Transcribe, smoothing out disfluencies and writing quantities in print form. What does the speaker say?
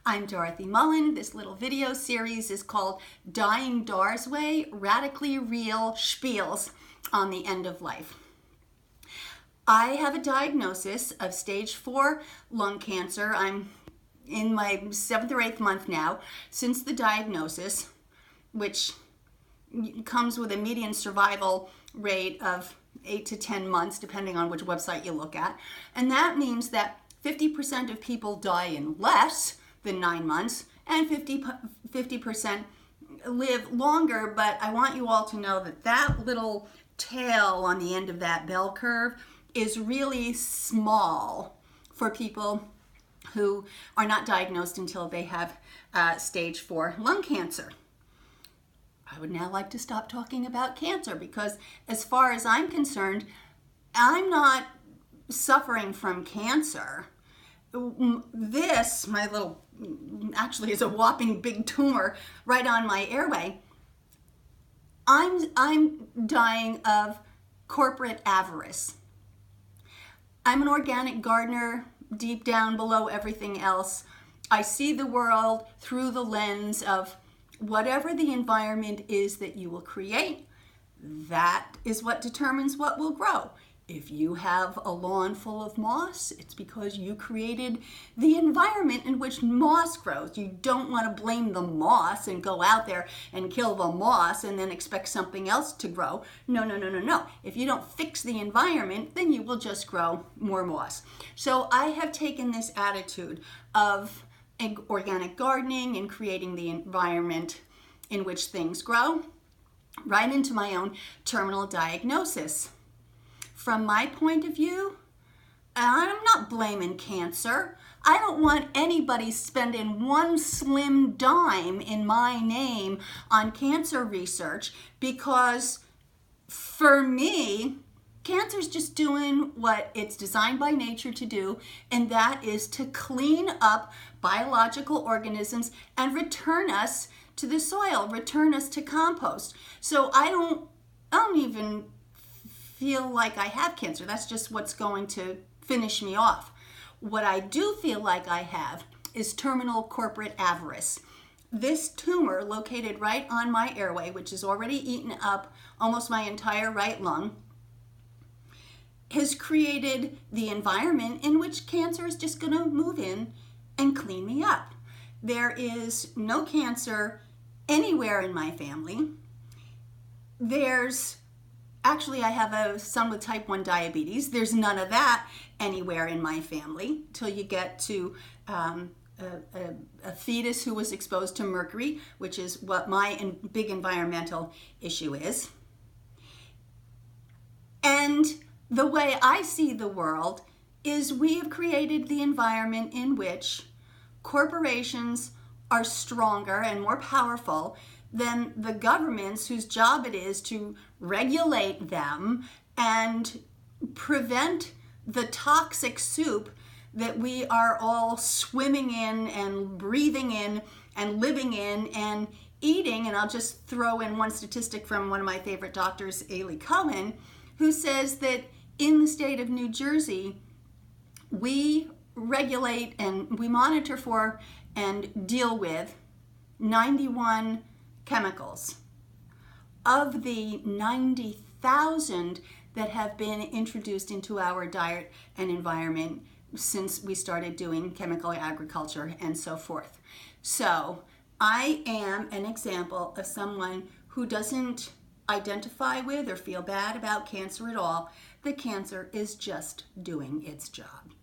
I'm Dorothy Mullen. This little video series is called Dying Dar's Way, Radically Real Spiels on the End of Life. I have a diagnosis of stage 4 lung cancer. I'm in my 7th or 8th month now since the diagnosis, which comes with a median survival rate of 8 to 10 months, depending on which website you look at. And that means that 50% of people die in less than 9 months, and 50% live longer. But I want you all to know that that little tail on the end of that bell curve is really small for people who are not diagnosed until they have stage 4 lung cancer. I would now like to stop talking about cancer because, as far as I'm concerned, I'm not suffering from cancer. This, my little, actually is a whopping big tumor right on my airway. I'm dying of corporate avarice. I'm an organic gardener deep down below everything else. I see the world through the lens of whatever the environment is that you will create, that is what determines what will grow. If you have a lawn full of moss, it's because you created the environment in which moss grows. You don't want to blame the moss and go out there and kill the moss and then expect something else to grow. No. If you don't fix the environment, then you will just grow more moss. So I have taken this attitude of organic gardening and creating the environment in which things grow right into my own terminal diagnosis. From my point of view, I'm not blaming cancer. I don't want anybody spending one slim dime in my name on cancer research, because for me, cancer's just doing what it's designed by nature to do, and that is to clean up biological organisms and return us to the soil, return us to compost. So I don't even feel like I have cancer. That's just what's going to finish me off. What I do feel like I have is terminal corporate avarice. This tumor located right on my airway, which has already eaten up almost my entire right lung, has created the environment in which cancer is just going to move in and clean me up. There is no cancer anywhere in my family. Actually, I have a son with type 1 diabetes. There's none of that anywhere in my family till you get to a fetus who was exposed to mercury, which is what my big environmental issue is. And the way I see the world is we have created the environment in which corporations are stronger and more powerful than the governments whose job it is to regulate them and prevent the toxic soup that we are all swimming in and breathing in and living in and eating. And I'll just throw in one statistic from one of my favorite doctors, Ailey Cohen, who says that in the state of New Jersey, we regulate and we monitor for and deal with 91 chemicals. Of the 90,000 that have been introduced into our diet and environment since we started doing chemical agriculture and so forth. So I am an example of someone who doesn't identify with or feel bad about cancer at all. The cancer is just doing its job.